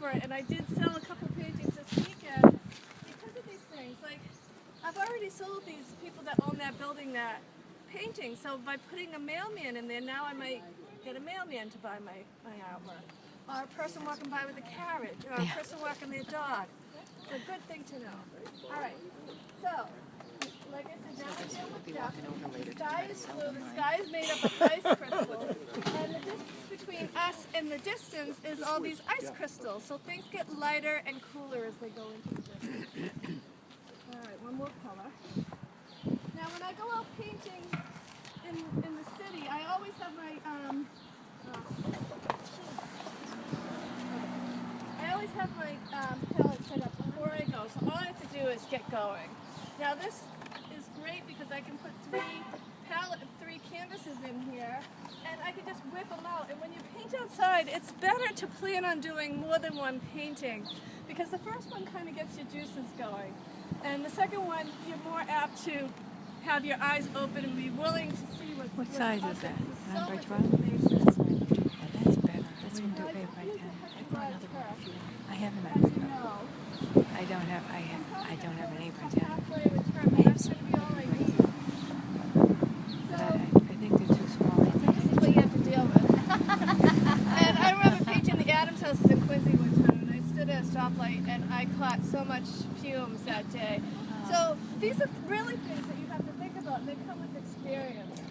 for it, and I did sell a couple paintings this weekend because of these things. Like, I've already sold these people that own that building that painting, so by putting a mailman in there, now I might get a mailman to buy my artwork. Or a person walking by with a carriage, or a person walking their dog. It's a good thing to know. All right, so, like I said, now we're dealing with depth. The sky is blue, the sky is made up of ice crystals, and the distance between us and the distance is all these ice crystals, so things get lighter and cooler as they go into the distance. All right, one more color. Now when I go out painting in the city, I always have my, palette set up before I go, so all I have to do is get going. Now this is great because I can put three canvases in here, and I can just whip them out. And when you paint outside, it's better to plan on doing more than one painting, because the first one kind of gets your juices going, and the second one you're more apt to have your eyes open and be willing to see what size is that? 9 by 12? That's better. That's one 8 by 10. I brought another one if you want. I have an 8 by 12. I don't have an 8 by 10. I have some. But I think they're too small. This is what you have to deal with. And I remember painting the Adams houses in Quincy one time, and I stood at a stoplight and I caught so much fumes that day. So these are really things that you have to think about, and they come with experience.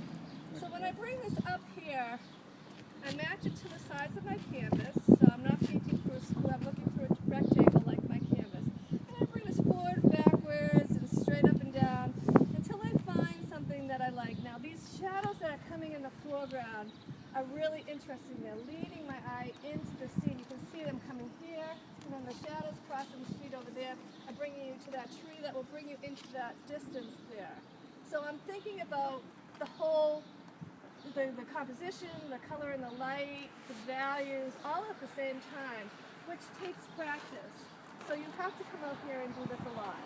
So when I bring this up here, I match it to the size of my canvas, so I'm not painting through a square, I'm looking through a rectangle like my canvas. And I bring this forward, backwards, and straight up and down until I find something that I like. Now these shadows that are coming in the foreground are really interesting. They're leading my eye into the scene. You can see them coming here, and then the shadows crossing the street over there are bringing you to that tree that will bring you into that distance there. So I'm thinking about the whole, the composition, the color and the light, the values, all at the same time, which takes practice. So you have to come out here and do this a lot.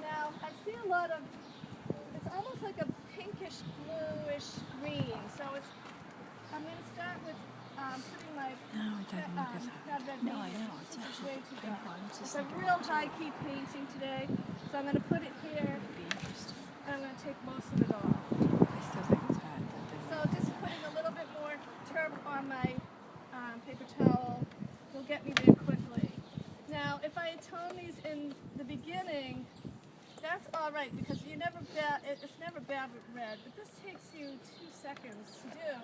Now, I see a lot of, it's almost like a pinkish, bluish green. So I'm going to start with putting my No, it doesn't look as hard. No, I know. It's way too dark. It's a real high key painting today. So I'm going to put it here. And I'm going to take most of it off. I still think it's hard. So just putting a little bit more turb on my paper towel will get me there quickly. Now, if I tone these in the beginning, that's all right, because it's never bad with red, but this takes you 2 seconds to do,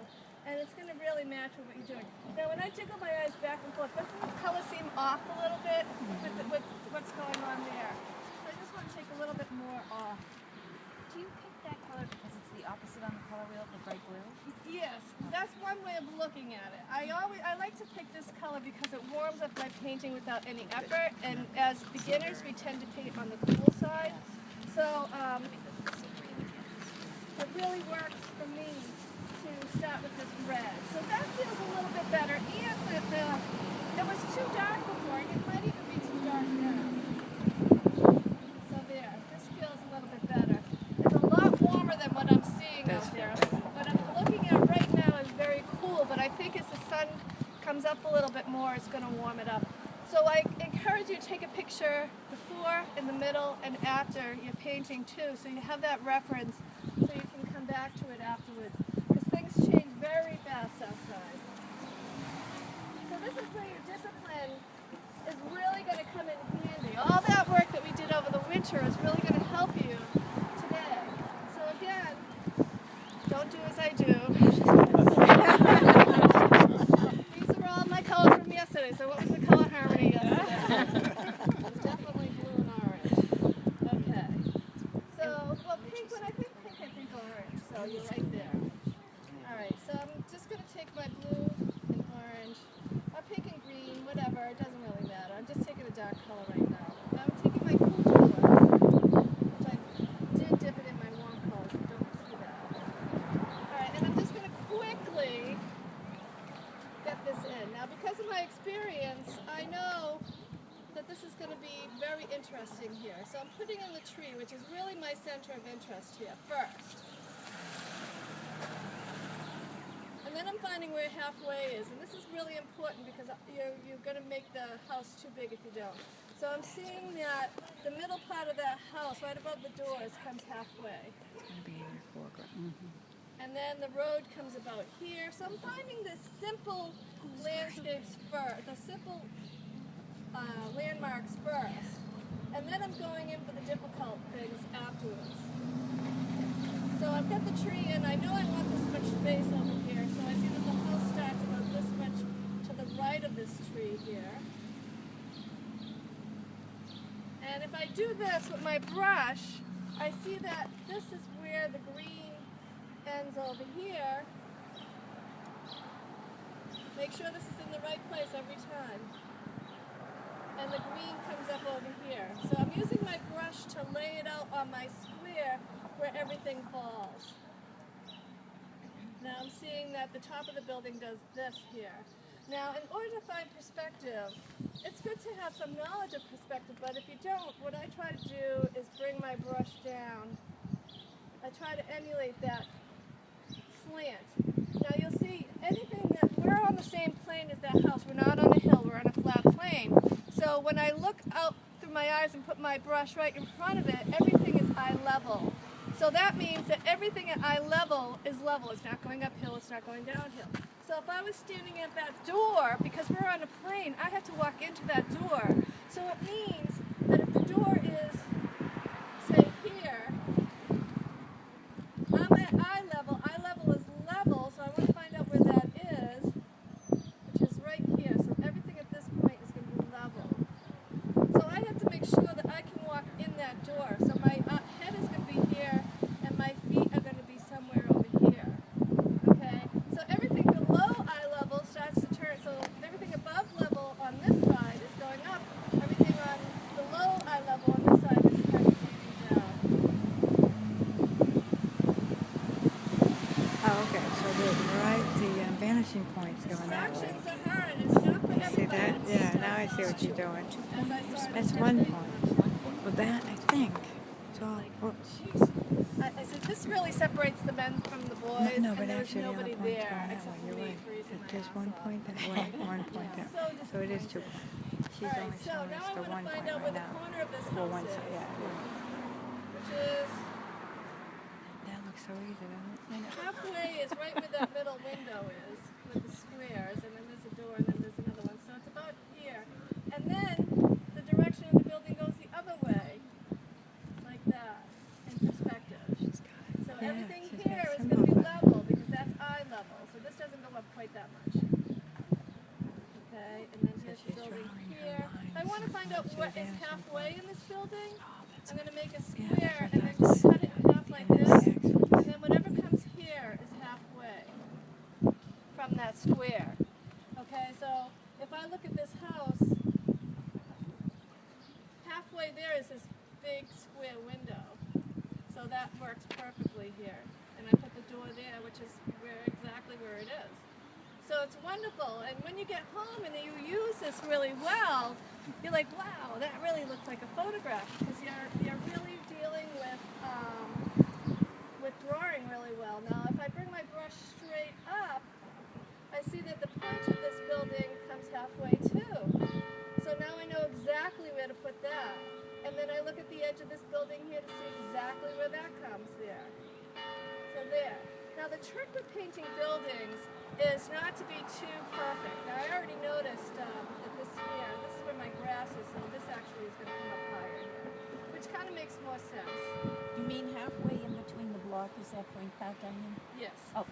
and it's going to really match with what you're doing. Now, when I jiggle my eyes back and forth, doesn't this color seem off a little bit with what's going on there? So I just want to take a little bit more off. Do you pick that color because it's the opposite on the color wheel, the bright blue? Yes, that's one way of looking at it. I like to pick this color because it warms up my painting without any effort, and as beginners we tend to paint on the cool side. So it really works for me to start with this red. So that feels a little bit better, and it was too dark before, and it might even be too dark now. So there, this feels a little bit better. It's a lot warmer than what I'm seeing out there. What I'm looking at right now is very cool, but I think as the sun comes up a little bit more, it's going to warm it up. So I encourage you to take a picture before, in the middle, and after your painting too, so you have that reference, so you can come back to it afterwards, because things change very fast outside. So this is where your discipline is really going to come in handy. All that work that we did over the winter is really going to help you today. So again, don't do as I do. These are all my colors from yesterday. So what was the color harmony yesterday? It was definitely blue and orange. Okay. So, well, pink, when I think pink, I think orange. So you're right there. All right, so I'm just going to take my blue and orange, or pink and green, whatever. It doesn't really matter. I'm just taking a dark color right now. Now I'm taking my cool color, which I did dip it in my warm color, so don't see that. All right, and I'm just going to quickly get this in. Now, because of my experience, I know that this is going to be very interesting here. So I'm putting in the tree, which is really my center of interest here first. And And then I'm finding where halfway is, and this is really important because you're going to make the house too big if you don't. So I'm seeing that the middle part of that house, right above the doors, comes halfway. It's going to be in your foreground. And then the road comes about here. So I'm finding the simple landscapes first, the simple landmarks first. And then I'm going in for the difficult things afterwards. So I've got the tree in. I know I want this much space over here. So I see that the house starts about this much to the right of this tree here. And if I do this with my brush, I see that this is where the green ends over here. Make sure this is in the right place every time. And the green comes up over here. So I'm using my brush to lay it out on my square where everything falls. Now I'm seeing that the top of the building does this here. Now in order to find perspective, it's good to have some knowledge of perspective, but if you don't, what I try to do is bring my brush down. I try to emulate that slant. Now you'll see anything that we're on the same plane as that house. We're not on a hill, we're on a flat plane. So when I look out through my eyes and put my brush right in front of it, everything is eye level. So that means that everything at eye level is level. It's not going uphill, it's not going downhill. So if I was standing at that door, because we're on a plane, I have to walk into that door. So it means that if the door is, say, here, I'm at eye level. Eye level is level, so I want to find out where that is, which is right here. So everything at this point is going to be level. So I have to make sure that I can walk in that door. So my head is going to be here, and my feet are going to be somewhere over here. Okay? So everything below eye level starts to turn. So everything above level on this side is going up. Everything on below eye level on this side is kind of fading down. Oh, okay. So the vanishing point's going that way. Distractions are hard. It's not for You see everybody. that? It's Yeah, just now I see what you're doing. as I started That's to one think. point. Well, that, I think, it's all, whoops. I said, this really separates the men from the boys, No, and but there's actually the other nobody point's there going that except way. for You're me right. freezing my There's ass one off. point that way, one point that So way. So it is 2 disappointed. points. She's All right, only so showing now us I the want 1 to find point out right where the now. corner of this Well, house one is, side, yeah. which is That looks so easy, doesn't it? halfway is right where that middle window is, with the squares, and then there's a door, and then there's another one. So it's about here. And then the direction of the building goes the other way, like that, in perspective. So Yeah, everything she's here got is going to be simplified. level, because that's eye level. So this doesn't go up quite that much. Okay, and then here's the she's building drawing her here. lines I want to find out to what the is vanishing halfway point. in this building. Oh, that's I'm going to make a Yeah, square that's and then what just cut it in half like And this. then the X for And then whatever comes here is halfway from that square. Okay, so if I look at this house, halfway there is this big square window. So that works perfectly here. And I put the door there, which is exactly where it is. So it's wonderful. And when you get home and you use this really well, you're like, wow, that really looks like a photograph, because you're really dealing with drawing really well. Now, if I bring my brush straight up, I see that the point of this building comes halfway too. So now I know exactly where to put that. And then I look at the edge of this building here to see exactly where that comes there. So there. Now the trick with painting buildings is not to be too perfect. Now I already noticed that this here, this is where my grass is, so this actually is going to come up higher here, which kind of makes more sense. You mean halfway in between the block is that point pat Dianne? Yes. Oh,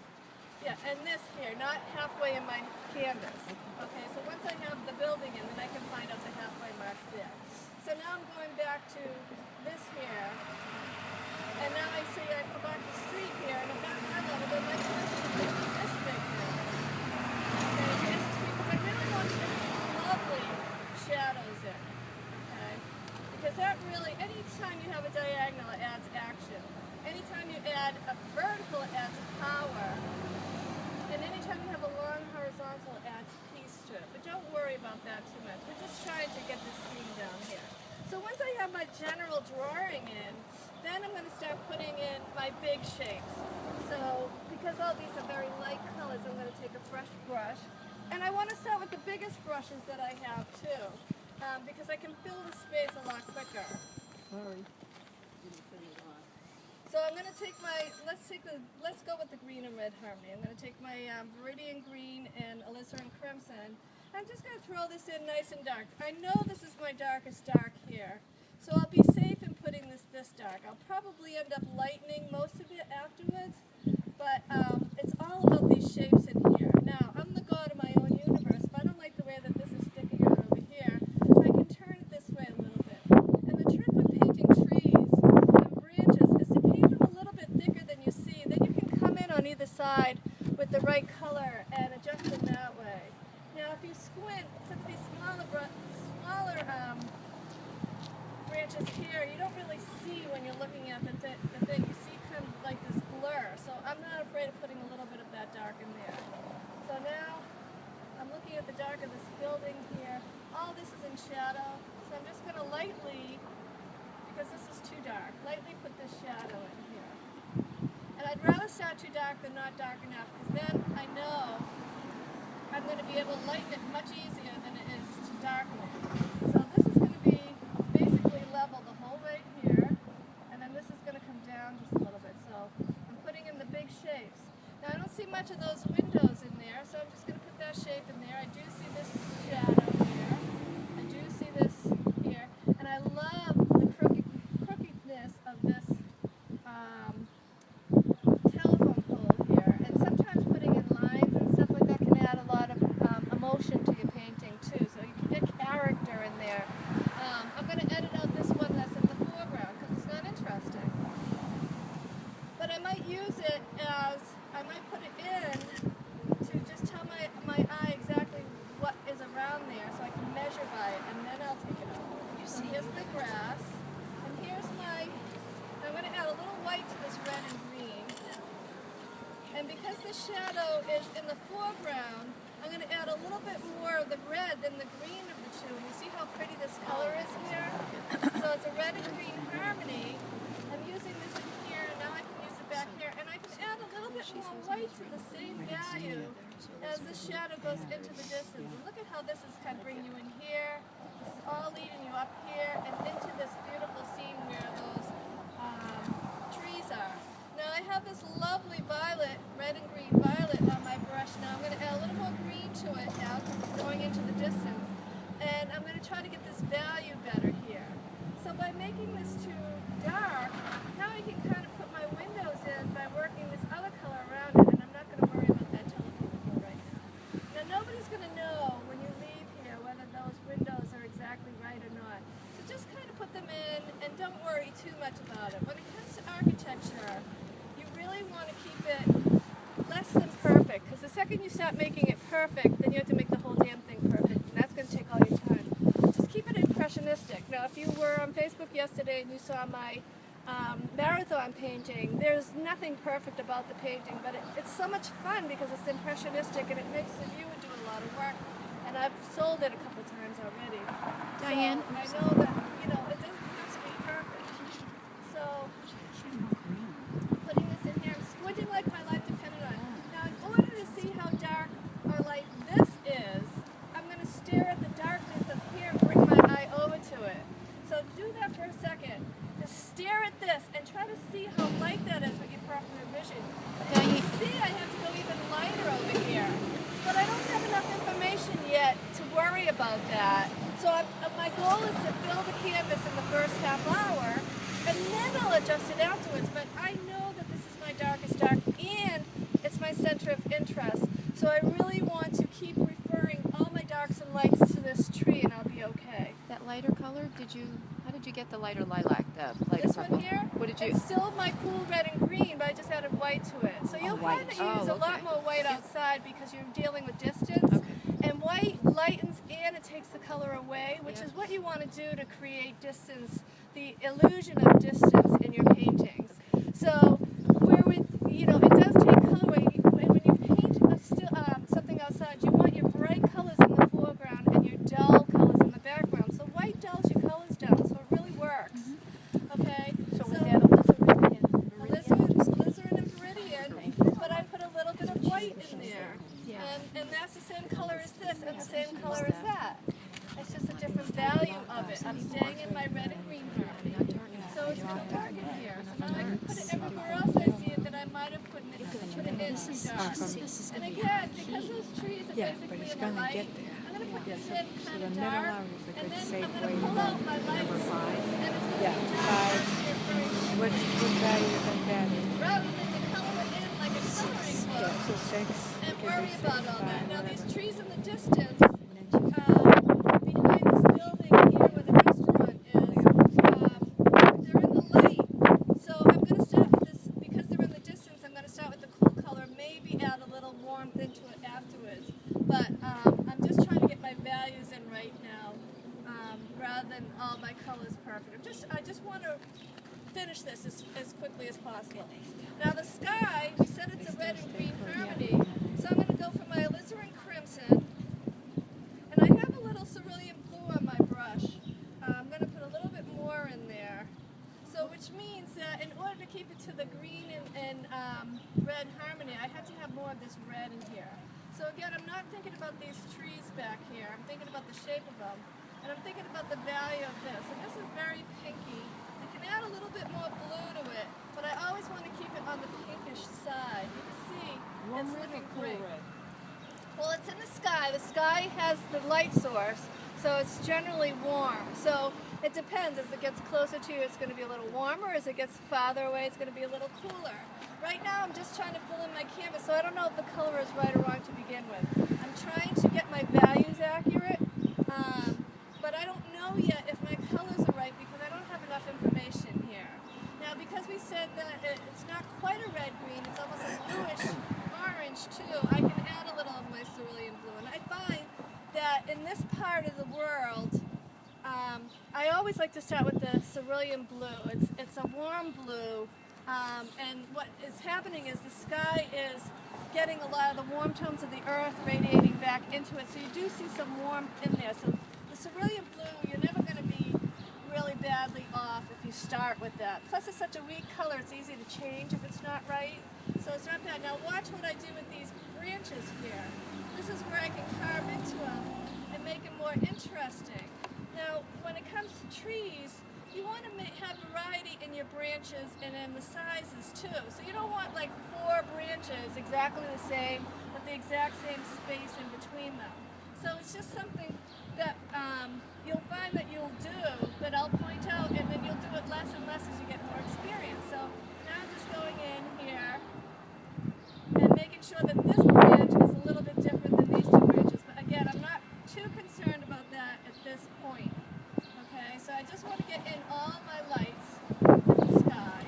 Yeah, and this here, not halfway in my canvas. Okay, so once I have the building in, then I can find out the halfway marks there. So now I'm going back to this here, and now I see I forgot the street here, and if that's my level, then my canvas is going to be this big here. Okay, here's the street, because I really want to put these lovely shadows in. Okay? Because that really, anytime you have a diagonal, it adds action. Anytime you add a vertical, it adds power. And anytime you have a long horizontal, it adds peace to it. But don't worry about that too much. We're just trying to get the scene down here. So once I have my general drawing in, then I'm going to start putting in my big shapes. So because all these are very light colors, I'm going to take a fresh brush. And I want to start with the biggest brushes that I have too, because I can fill the space a lot quicker. Sorry. So I'm going to take my, let's go with the green and red harmony. I'm going to take my Viridian Green and Alizarin Crimson. I'm just going to throw this in nice and dark. I know this is my darkest dark here, so I'll be safe in putting this dark. I'll probably end up lightening most of it afterwards, but it's all about these shapes in here. Now, I'm the god of my own universe. If I don't like the way that this is sticking out over here, I can turn it this way a little bit. And the trick with painting trees and branches is to paint them a little bit thicker than you see. Then you can come in on either side with the right color and adjust them that way. Now, if you squint to these smaller branches here, you don't really see when you're looking at the thing. You see kind of like this blur. So I'm not afraid of putting a little bit of that dark in there. So now I'm looking at the dark of this building here. All this is in shadow. So I'm just going to lightly, because this is too dark, lightly put this shadow in here. And I'd rather start too dark than not dark enough, because then I know I'm going to be able to lighten it much easier than it is to darken it. So this is going to be basically level the whole way here, and then this is going to come down just a little bit. So I'm putting in the big shapes. Now I don't see much of those windows in there, so I'm just going to put that shape in there. I do see this shadow here. I do see this here, and I love the crookedness of this telephone pole here. And sometimes putting in lines and stuff like that can add a lot of emotion to your painting too, so you can get character in there. I'm going to edit out this one that's in the foreground because it's not interesting. But I might use it as, I might put it in to just tell my eye exactly what is around there so I can measure by it, and then I'll take it out. So here's my grass, and here's my, I'm going to add a little white to this red and green. And because the shadow is in the foreground, I'm going to add a little bit more of the red than the green of the two. And you see how pretty this color is here? So it's a red and green harmony. I'm using this in here, and now I can use it back here. And I can add a little bit more white to the same value as the shadow goes into the distance. And look at how this is kind of bringing you in here. This is all leading you up here and into this beautiful scene where those trees are. Now I have this lovely violet, red and green violet on my brush. Now I'm going to add a little more green to it now because it's going into the distance. And I'm going to try to get this value better here. So by making this too dark, now I can kind of put my windows in by working this other color around it. And I'm not going to worry about that telephone pole right now. Now nobody's going to know when you leave here whether those windows are exactly right or not. So just kind of put them in and don't worry too much about it. When it comes to architecture, you really want to keep it less than perfect, because the second you start making it perfect, then you have to make the whole damn thing perfect, and that's going to take all your time. Just keep it impressionistic. Now, if you were on Facebook yesterday and you saw my marathon painting, there's nothing perfect about the painting, but it's so much fun because it's impressionistic and it makes the viewer do a lot of work, and I've sold it a couple times already. Diane? So I know that, you know, it doesn't have to be perfect. So putting this in here, I'm squinting like my life depended on it. Now, in order to see how dark or light this is, I'm going to stare at the darkness of here and bring my eye over to it. So do that for a second. Just stare at this and try to see how light that is with your peripheral vision. Now you see I have to go even lighter over here. But I don't have enough information yet to worry about that. So my goal is to fill the canvas in the first half hour, and then I'll adjust it afterwards. But I know that this is my darkest dark, and it's my center of interest. So I really want to keep referring all my darks and lights to this tree, and I'll be okay. That lighter color, how did you get the lighter lilac, the lighter This purple? one here, What did you? it's still my cool red and green, but I just added white to it. So you'll find that you use a lot more white outside because you're dealing with distance. Okay. And white lightens and it takes the color away, which is what you want to do to create distance, the illusion of distance in your paintings. So where it does take color away. When you paint something outside, you want your bright colors in the foreground and your dull colors in the background. So white dulls your colors down, so it really works. Okay? So we had alizarin and alizarin and viridian, but I put it. I'm staying in my red and green harmony. So it's going to work in here. So now I can put it everywhere else I see it that I might have put it in too dark. And again, because those trees are basically in the light, I'm going to put this in kind of dark, and then I'm going to pull out my lights, and it's going to be dark here very What value is that? rather than to color it in like a coloring book So 6. and worry about all that. Now these trees in the distance, And then behind this building here where the restaurant is, they're in the light. So I'm going to start with this, because they're in the distance, I'm going to start with the cool color, maybe add a little warmth into it afterwards. But I'm just trying to get my values in right now, rather than all my colors perfect. I just want to finish this as quickly as possible. Now the sky, we said it's a red and green harmony, so I'm going to go for my alizarin crimson, and I have a little cerulean blue on my brush. I'm going to put a little bit more in there, so which means that in order to keep it to the green and red harmony, I have to have more of this red in here. So again, I'm not thinking about these trees back here, I'm thinking about the shape of them, and I'm thinking about the value of this, and this is very pinky. Add a little bit more blue to it, but I always want to keep it on the pinkish side. You can see it's looking great. Well, it's in the sky. The sky has the light source, so it's generally warm. So it depends. As it gets closer to you, it's going to be a little warmer. As it gets farther away, it's going to be a little cooler. Right now, I'm just trying to fill in my canvas, so I don't know if the color is right or wrong to begin with. I'm trying to get my values accurate, but I don't know yet if my colors are right because I don't have enough information here. Now, because we said that it's not quite a red-green, it's almost a bluish orange too, I can add a little of my cerulean blue. And I find that in this part of the world, I always like to start with the cerulean blue. It's a warm blue, and what is happening is the sky is getting a lot of the warm tones of the earth radiating back into it, so you do see some warmth in there. So the cerulean blue, you're never going to be really badly off if you start with that. Plus it's such a weak color, it's easy to change if it's not right. So it's not bad. Now watch what I do with these branches here. This is where I can carve into them and make them more interesting. Now when it comes to trees, you want to have variety in your branches and in the sizes too. So you don't want like 4 branches exactly the same with the exact same space in between them. So it's just something that you'll find that you'll do, that I'll point out, and then you'll do it less and less as you get more experience. So now I'm just going in here and making sure that this branch is a little bit different than these 2 branches. But again, I'm not too concerned about that at this point. Okay, so I just want to get in all my lights in the sky.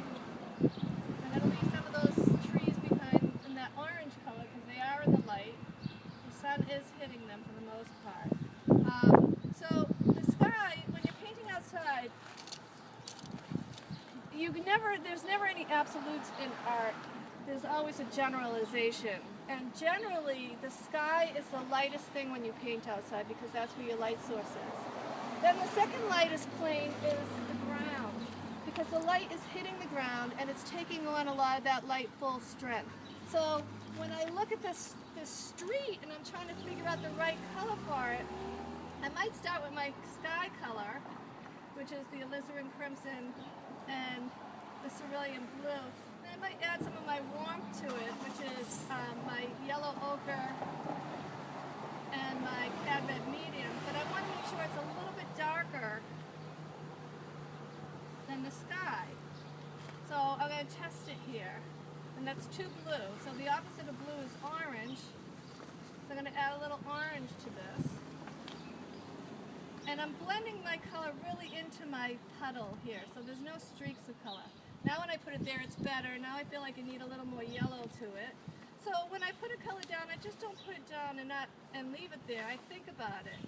I'm going to leave some of those trees behind in that orange color because they are in the light. The sun is hitting them for the most part. So the sky, when you're painting outside, there's never any absolutes in art. There's always a generalization. And generally, the sky is the lightest thing when you paint outside because that's where your light source is. Then the second lightest plane is the ground because the light is hitting the ground and it's taking on a lot of that light full strength. So when I look at this street and I'm trying to figure out the right color for it, I might start with my sky color, which is the alizarin crimson and the cerulean blue. And I might add some of my warmth to it, which is my yellow ochre and my cad red medium. But I want to make sure it's a little bit darker than the sky. So I'm going to test it here. And that's 2 blue. So the opposite of blue is orange. So I'm going to add a little orange to this. And I'm blending my color really into my puddle here, so there's no streaks of color. Now when I put it there, it's better. Now I feel like I need a little more yellow to it. So when I put a color down, I just don't put it down and leave it there. I think about it.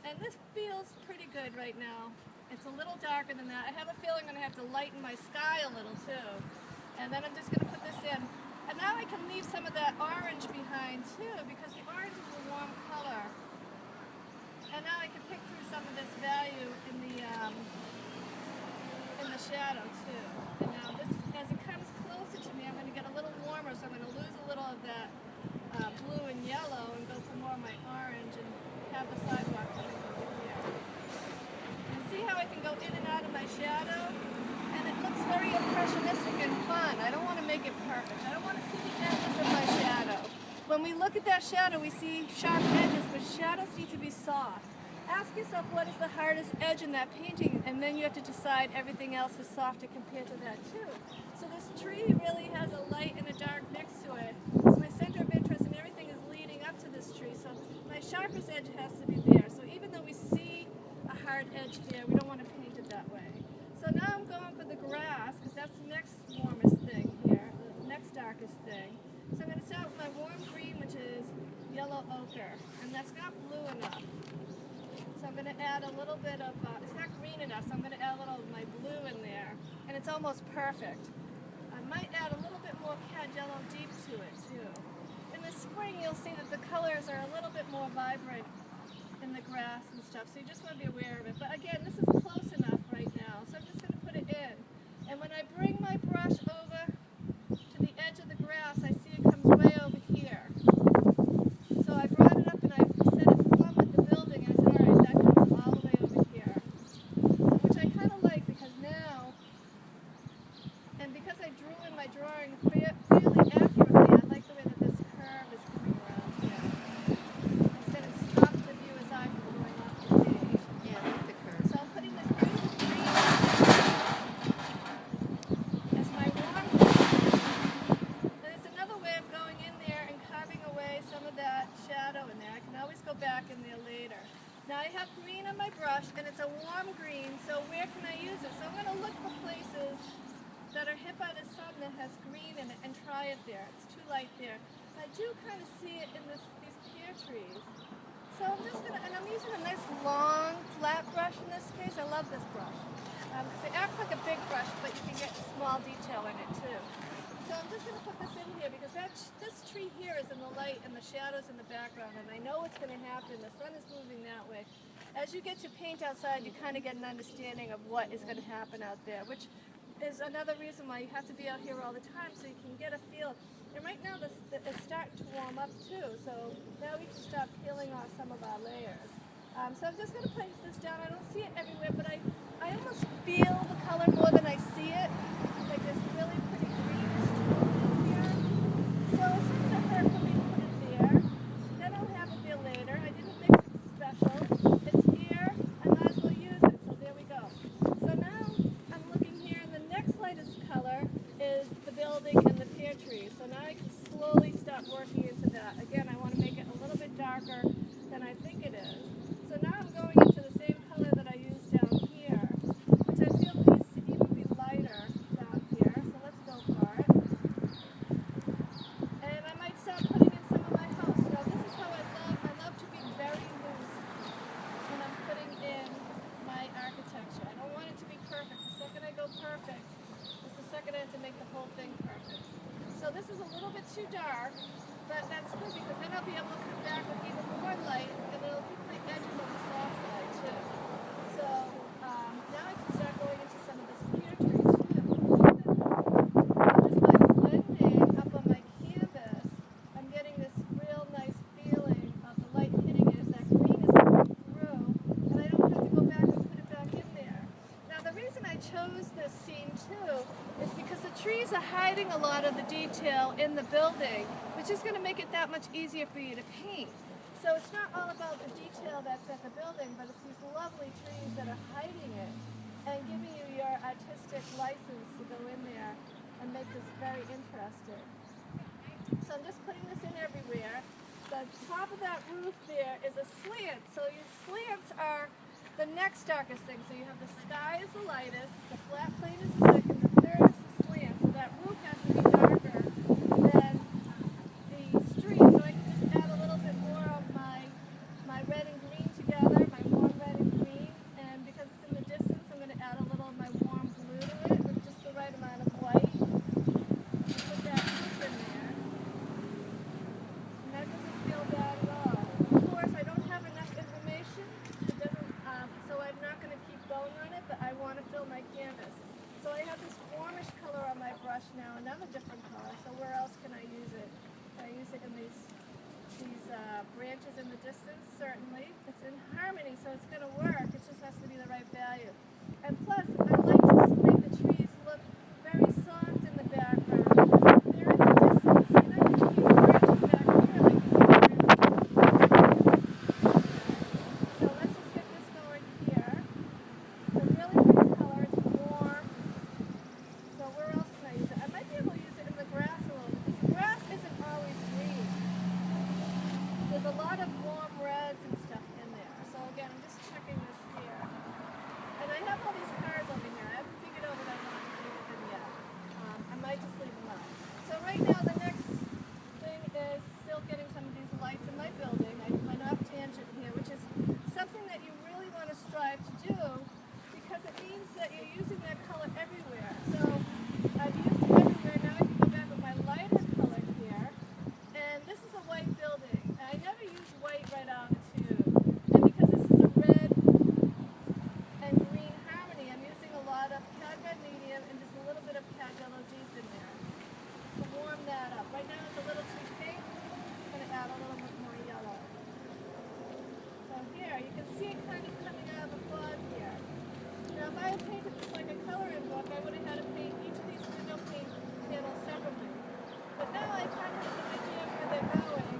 And this feels pretty good right now. It's a little darker than that. I have a feeling I'm going to have to lighten my sky a little too. And then I'm just going to put this in. And now I can leave some of that orange behind too, because the orange is a warm color. And now I can pick through some of this value in the shadow too. And now this, as it comes closer to me, I'm going to get a little warmer, so I'm going to lose a little of that blue and yellow and go for more of my orange and have the sidewalk coming over here. And see go in and out of my shadow, and it looks very impressionistic and fun. I don't want to make it perfect. I don't want to see the edges of my shadow. When we look at that shadow, we see sharp edges, but shadows need to be soft. Ask yourself what is the hardest edge in that painting, and then you have to decide everything else is softer compared to that too. So this tree really has a light and a dark next to it. It's my center of interest, and everything is leading up to this tree. So my sharpest edge has to be there. So even though we see a hard edge here, we don't want to paint it that way. So now I'm going for the grass, because that's the next warmest thing here, the next darkest thing. So I'm going to start with my warm green, which is yellow ochre, and that's not blue enough. So I'm going to add a little bit of, it's not green enough, so I'm going to add a little of my blue in there, and it's almost perfect. I might add a little bit more cad yellow deep to it too. In the spring you'll see that the colors are a little bit more vibrant in the grass and stuff, so you just want to be aware of it. But again, this is close enough right now, so I'm just going to put it in. And when I bring my brush over to the edge of the grass, I see it comes way over here. So I brought it up and I set it plumb with the building, and I said, alright, that comes all the way over here. Which I kind of like, because now, and because I drew in my drawing fairly accurately, I like the way that this curve is coming around here. Instead of stop the viewer's eye from going off the page. Yeah, I like the curve. So I'm putting this beautiful green as my warm green. And there's another way of going in there and carving away some of that shadow in there. I can always go back in there later. Now I have green on my brush, and it's a warm green, so where can I use it? So I'm going to look for places that are hit by the sun that has green in it and try it there. It's too light there. I do kind of see it in these pear trees. So I'm just going to, and I'm using a nice long flat brush in this case. I love this brush. It acts like a big brush, but you can get small detail in it too. So I'm just going to put this in here because this tree here is in the light and the shadows in the background, and I know what's going to happen. The sun is moving that way. As you get to paint outside, you kind of get an understanding of what is going to happen out there, which is another reason why you have to be out here all the time so you can get a feel. And right now it's starting to warm up too, so now we can start peeling off some of our layers. So I'm just going to place this down. I don't see it everywhere, but I almost feel the color more than I see it. Like this really pretty greenish tone here. So it's not going to hurt for me to put it there. Then I'll have it there later. I didn't mix it special. It's here. I might as well use it. So there we go. So now I'm looking here, and the next lightest color is the building and the pear trees. So now I can slowly start working into that. Again, I want to make it a little bit darker than I think it is. So now I'm going into the same color that I used down here, which I feel needs to even be lighter down here. So let's go for it. And I might start putting in some of my house. Now this is how I love to be very loose when I'm putting in my architecture. I don't want it to be perfect. The second I go perfect, it's the second I have to make the whole thing perfect. So this is a little bit too dark, but that's good because then I'll be able to come back with even more light, and it'll keep my edges on the soft side too. So now I can start going into some of this pear tree too. Just by blending up on my canvas, I'm getting this real nice feeling of the light hitting it. That green is coming through, and I don't have to go back and put it back in there. Now the reason I chose this scene too is because the trees are hiding a lot of the detail in the building, which is going to make it that much easier for you to paint. So it's not all about the detail that's at the building, but it's these lovely trees that are hiding it and giving you your artistic license to go in there and make this very interesting. So I'm just putting this in everywhere. The top of that roof there is a slant, so your slants are the next darkest thing. So you have the sky is the lightest, the flat plane is the second, the third is the slant. So that roof has to be darker than the street. So I can just add a little bit more of my red and green together, my warm red and green. And because it's in the distance, I'm going to add a little of my warm blue to it with just the right amount of white. Put that roof in there. And that doesn't feel bad at all. Of course, I don't have enough information. It doesn't, so I'm not going to keep going on it, but I want to fill my canvas. So I have this warmish color on my brush now, another different color. So where else can I use it? Can I use it in these branches in the distance? Certainly. It's in harmony, so it's going to work. It just has to be the right value. that you're using that color everywhere. So I've used it everywhere. Now I can go back with my lighter color here. And this is a white building. And I never use white right out of the tube. And because this is a red and green harmony, I'm using a lot of cad red medium and just a little bit of cad yellow deep in there to warm that up. Right now it's a little too pink. I'm going to add a little bit more yellow. So here, you can see it kind of coming out of the fog here. Now if I had painted this like a coloring book, I would have had to paint each of these window paint panels separately. But now I kind of have an idea of where they're going,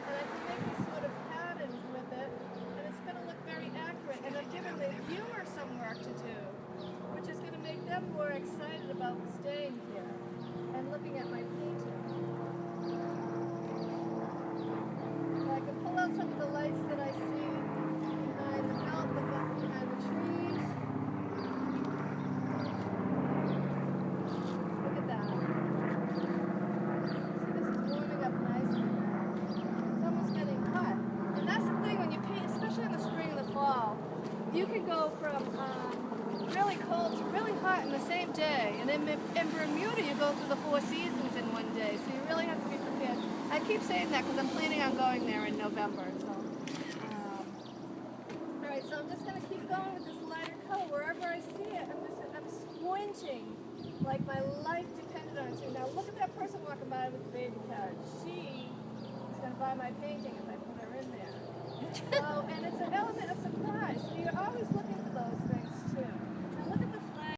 and I can make these sort of patterns with it, and it's going to look very accurate, and I'm giving the viewer some work to do, which is going to make them more excited about staying here and looking at my painting. So I can pull out some of the lights that I see behind the mountain, behind the trees. Look at that. See, this is warming up nicely now. It's almost getting hot. And that's the thing when you paint, especially in the spring and the fall, you can go from really cold to really hot in the same day. And in Bermuda, you go through the 4 seasons in one day. So you really have to be prepared. I keep saying that because I'm planning on going there in November. So, all right, so I'm just going to keep going with this lighter color. Wherever I see it, I'm squinting like my life depended on it. Now look at that person walking by with the baby carriage. She is going to buy my painting if I put her in there. So, and it's an element of surprise. So you're always looking